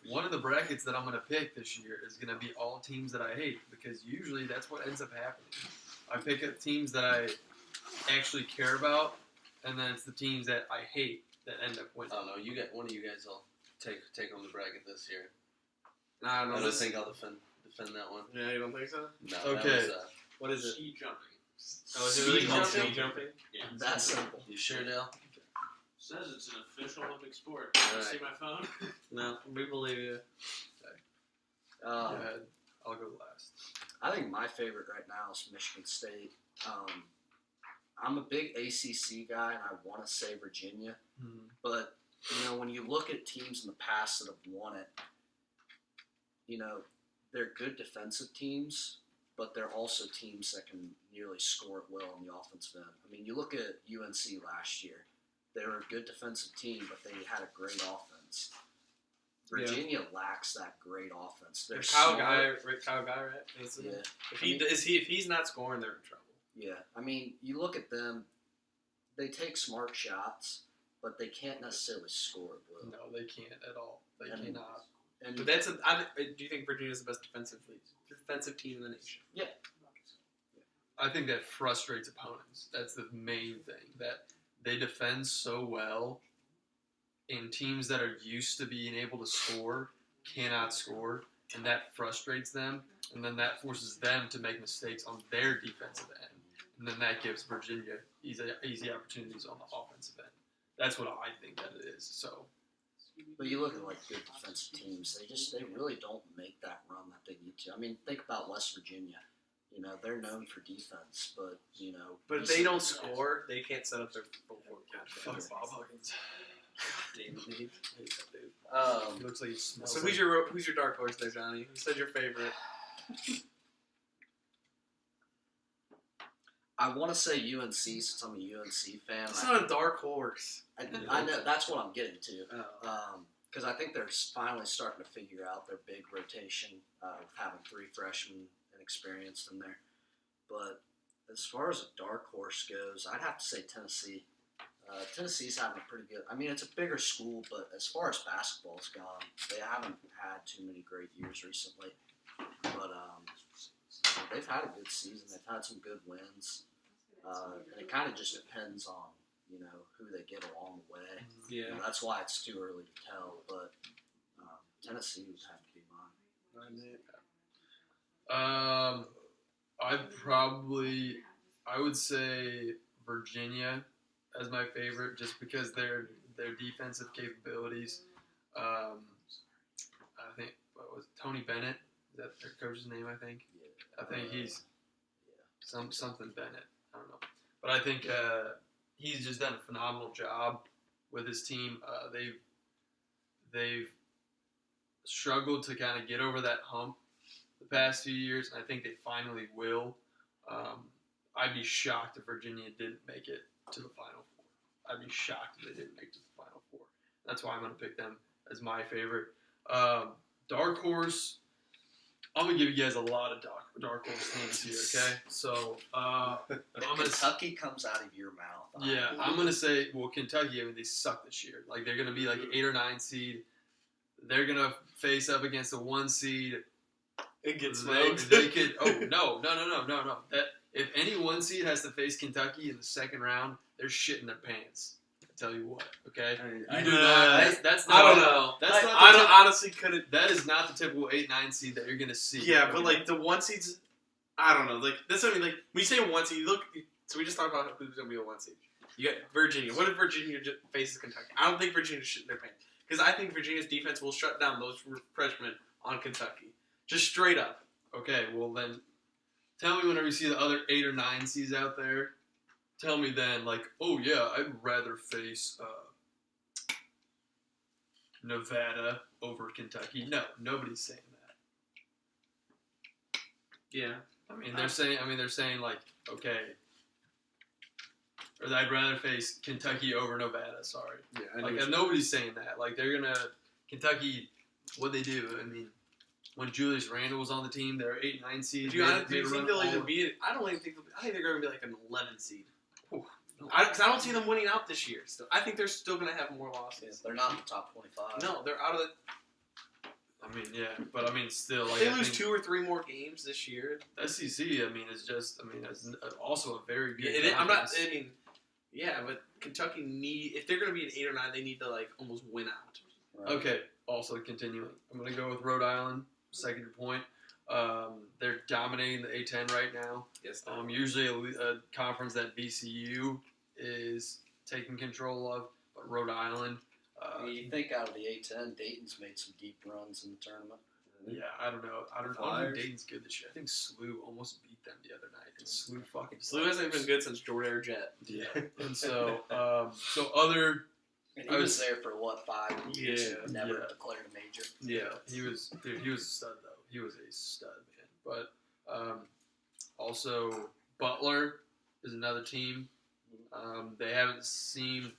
One of the brackets that I'm going to pick this year is going to be all teams that I hate, because usually that's what ends up happening. I pick up teams that I actually care about, and then it's the teams that I hate that end up winning. I don't know. One of you guys will take on the bracket this year. Nah, I no, don't this. think I'll defend that one. Yeah, you don't think so? No. Okay. That was, What is it? Ski jumping. Oh, is it really Ski called jumping? ski jumping? Yeah. That's simple. you sure, Dale? Says it's an official Olympic sport. Can you Alright. see my phone? No, we believe you. Go ahead. I'll go last. I think my favorite right now is Michigan State. I'm a big ACC guy, and I want to say Virginia. But, when you look at teams in the past that have won it, they're good defensive teams, but they're also teams that can nearly score at will on the offensive end. I mean, you look at UNC last year. They were a good defensive team, but they had a great offense. Virginia lacks that great offense. They're Kyle smart. Guy, right? That's it. Yeah. If he's not scoring, they're in trouble. Yeah, I mean, you look at them, they take smart shots, but they can't necessarily score at will. No, they can't at all. They And- cannot. And But do you think Virginia's the best defensive team in the nation? I think that frustrates opponents. That's the main thing. That they defend so well, and teams that are used to being able to score cannot score, and that frustrates them. And then that forces them to make mistakes on their defensive end. And and then that gives Virginia easy opportunities on the offensive end. That's what I think that it is. So, But you look at like good defensive teams; they really don't make that run that they need to. I mean, think about West Virginia. You know, they're known for defense, but you know. But if they don't score, they can't set up their full court. fuck Bob Huggins. Damn it, dude. He looks like he smells. So like- who's your dark horse there, Johnny? You said your favorite. I want to say UNC since I'm a UNC fan. It's not a dark horse. I know that's what I'm getting to. Oh. Because I think they're finally starting to figure out their big rotation of having 3 freshmen and experienced in there. But as far as a dark horse goes, I'd have to say Tennessee. Tennessee's having a pretty good. I mean, it's a bigger school, but as far as basketball's gone, they haven't had too many great years recently. But they've had a good season. They've had some good wins, and it kind of just depends on who they get along the way. Yeah. That's why it's too early to tell. But Tennessee would have to be mine. I would say Virginia as my favorite, just because their defensive capabilities. I think what was Tony Bennett? Is that their coach's name? I think. Yeah. I think he's something Bennett. I don't know, but I think he's just done a phenomenal job with his team. They've struggled to kind of get over that hump the past few years, and I think they finally will. I'd be shocked if Virginia didn't make it to the Final Four. I'd be shocked if they didn't make it to the Final Four. That's why I'm going to pick them as my favorite. Dark horse. I'm gonna give you guys a lot of dark horse names here, okay? So I'm gonna Kentucky comes out of your mouth. I'm gonna say, well, Kentucky. I mean, they suck this year. Like they're gonna be like an 8 or 9 seed. They're gonna face up against a 1 seed. It gets They smoked. could. Oh no. That if any 1 seed has to face Kentucky in the second round, they're shitting their pants. I tell you what, okay? I You do know. not. That's not. I don't know. That's not. I the don't, honestly couldn't. that is not the typical 8-9 seed that you're gonna see. Yeah, but like the 1 seeds, I don't know. Like that's what I mean. Like when you say 1 seed, look. So we just talked about who's gonna be a 1 seed. You got Virginia. What if Virginia faces Kentucky? I don't think Virginia's shitting their pants because I think Virginia's defense will shut down those freshmen on Kentucky, just straight up. Okay, well then, tell me whenever you see the other 8 or 9 seeds out there. Tell me then, like, oh yeah, I'd rather face Nevada over Kentucky. No, nobody's saying that. Yeah. I mean, they're saying like, okay, or I'd rather face Kentucky over Nevada. Sorry, Yeah. like and nobody's saying that. Like they're gonna Kentucky. What they do? I mean, when Julius Randle was on the team, they're 8-9 seeds. Do you made a think run they'll all- even be it? I don't even think. I think they're going to be like an 11 seed. Ooh, Because I don't see them winning out this year. Still, I think they're still going to have more losses. They're not in the top 25. No, they're out of the. I mean, yeah, but I mean, still, like If they I lose think 2 or 3 more games this year. SEC. I mean, is just. I mean, it's also a very good. I'm not. conference. I mean, yeah, but Kentucky if they're going to be an 8 or 9, they need to like almost win out. Right. Okay. Also continuing, I'm gonna go with Rhode Island. Second your point. They're dominating the A10 right now. Yes. Usually a conference that VCU is taking control of, but Rhode Island. I mean, you think out of the A10, Dayton's made some deep runs in the tournament. Yeah, I don't know. I don't Flyers. think Dayton's good this year. I think SLU almost beat them the other night. And SLU fucking. SLU hasn't been good since Jordan Jet. Yeah, and so other. And I he was- was there for, 5 years? Yeah, Never yeah. declared a major. Yeah, he was a stud though. He was a stud, man. But also Butler is another team. They haven't seen.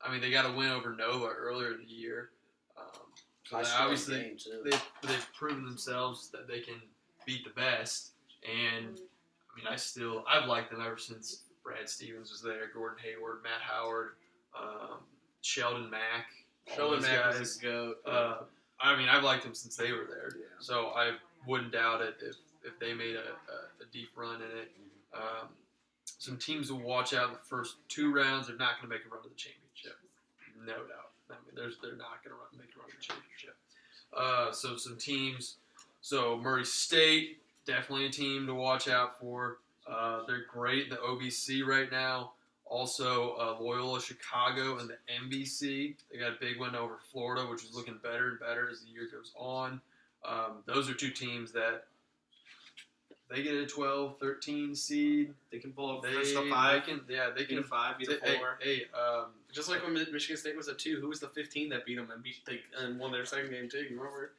I mean, they got a win over Nova earlier in the year. So High they scoring obviously game, too. they've proven themselves that they can beat the best. And I mean, I've liked them ever since Brad Stevens was there, Gordon Hayward, Matt Howard, Sheldon Mack. all Sheldon those Mack guys. is a goat. I mean, I've liked them since they were there. Yeah. So I wouldn't doubt it if they made a deep run in it. Some teams will watch out in the first 2 rounds. They're not going to make a run to the championship. No doubt. I mean, they're not going to make a run to the championship. So some teams. So Murray State, definitely a team to watch out for. They're great in the OVC right now. Also, Loyola Chicago and the MVC. They got a big win over Florida, which is looking better and better as the year goes on. Those are two teams that they get a 12, 13 seed. They can pull up They first to 5. they Beat a can. 5, beat a 4. Hey, Just like when Michigan State was a 2, who was the 15 that beat them and won their second game too? You remember?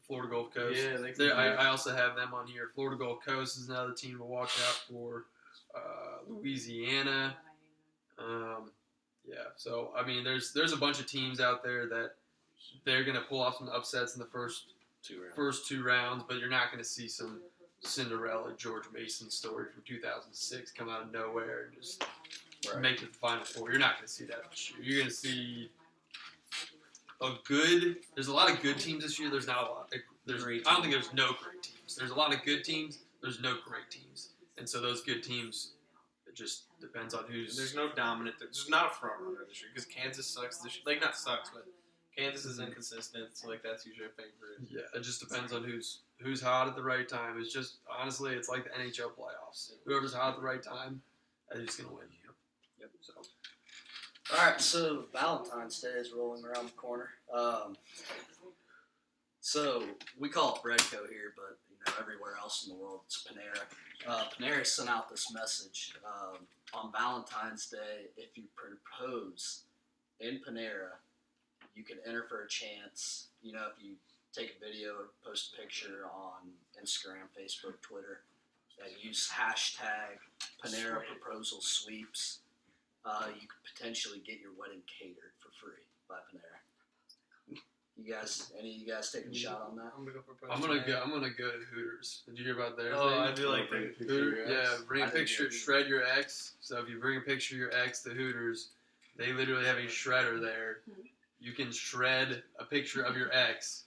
Florida Gulf Coast. Yeah, they can. I also have them on here. Florida Gulf Coast is another team to watch out for. Louisiana. So I mean, there's a bunch of teams out there that they're gonna pull off some upsets in the first 2 rounds, but you're not gonna see some Cinderella George Mason story from 2006 come out of nowhere and just make it the Final Four. You're not gonna see that this year. You're gonna see there's a lot of good teams this year. There's not a lot. I don't think there's no great teams. There's a lot of good teams. There's no great teams. And so those good teams, it just depends on who's. There's no dominant. There's not a front runner this year because Kansas sucks this year. Like, not sucks, but Kansas is inconsistent, so like that's usually a favorite. Yeah, it just depends on who's hot at the right time. It's just honestly, it's like the NHL playoffs. Whoever's hot at the right time, is just gonna win. Yep. All right, so Valentine's Day is rolling around the corner. So we call it Breadco here, but everywhere else in the world it's Panera. Panera sent out this message on Valentine's Day. If you propose in Panera, you can enter for a chance. If you take a video or post a picture on Instagram, Facebook, Twitter, and use hashtag Panera Proposal Sweeps, you could potentially get your wedding catered for free by Panera. Any of you guys taking a shot on that? I'm gonna go for. I'm gonna go to Hooters. Did you hear about theirs? Oh, I do like that. Hooters. Yeah, bring a I didn't picture, hear it. shred your ex. So if you bring a picture of your ex to Hooters, they literally have a shredder there. You can shred a picture of your ex,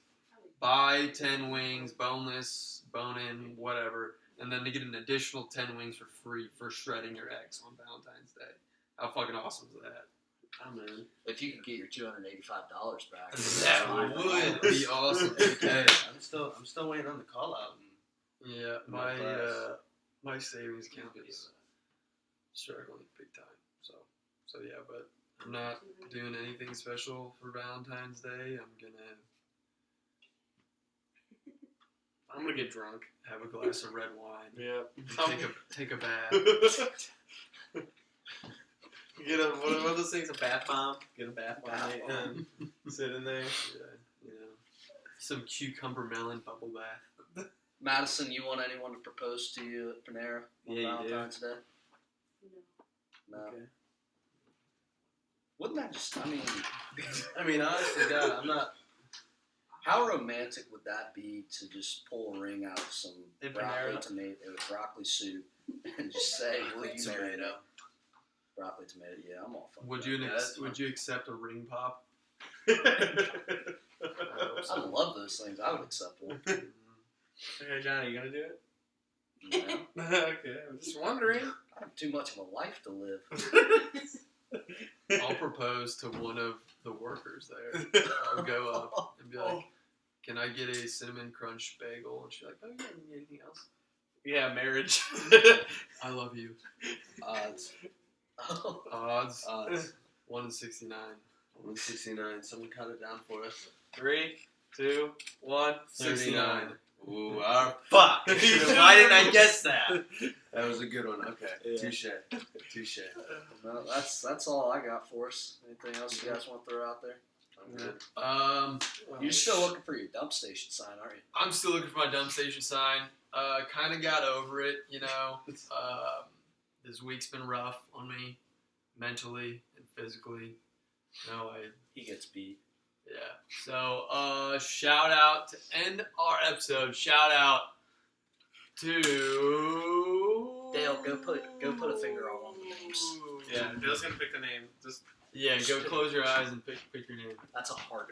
buy 10 wings, boneless, bone-in, whatever, and then they get an additional 10 wings for free for shredding your ex on Valentine's Day. How fucking awesome is that? I'm in. If you could get your $285 back, That would be awesome. Okay. I'm still waiting on the call out. Yeah, My my savings account is struggling big time. So yeah, but I'm not doing anything special for Valentine's Day. I'm gonna get drunk. Have a glass of red wine. Yeah. Take a bath. Get one of those things, a bath bomb. Get a bath bomb and sit in there. Yeah, some cucumber melon bubble bath. Madison, you want anyone to propose to you at Panera on Valentine's Day? No. Okay. Wouldn't that just? I mean, honestly, God, I'm not. How romantic would that be to just pull a ring out of some In broccoli Panera? tomato, broccoli soup, and just say, "Will you marry me?" Tomato. Broccoli tomato. Yeah, I'm all for Would that. you Yeah, that's would you accept a ring pop? I love those things. I would accept one. Okay, Johnny, you gonna do it? No, Okay, I'm just wondering. I have too much of a life to live. I'll propose to one of the workers there. I'll go up and be like, "Can I get a cinnamon crunch bagel?" And she's like, "Oh yeah, you need anything else?" Yeah, marriage. I love you. Odds. Odds 1 1 in 69. 169. Someone cut it down for us. 3, 2, 1. 69. Ooh, our Fuck. Why didn't I guess that? That was a good one. Okay. Yeah. Touche. No, that's all I got for us. Anything else you guys want to throw out there? I'm good. You're still looking for your dump station sign, aren't you? I'm still looking for my dump station sign. Kind of got over it, This week's been rough on me, mentally and physically. He gets beat. Yeah. So, shout out to end our episode. Shout out to Dale, go put a finger on one of the names. Yeah, Dale's gonna pick the name. Just Yeah, go close your eyes and pick your name. That's a hard.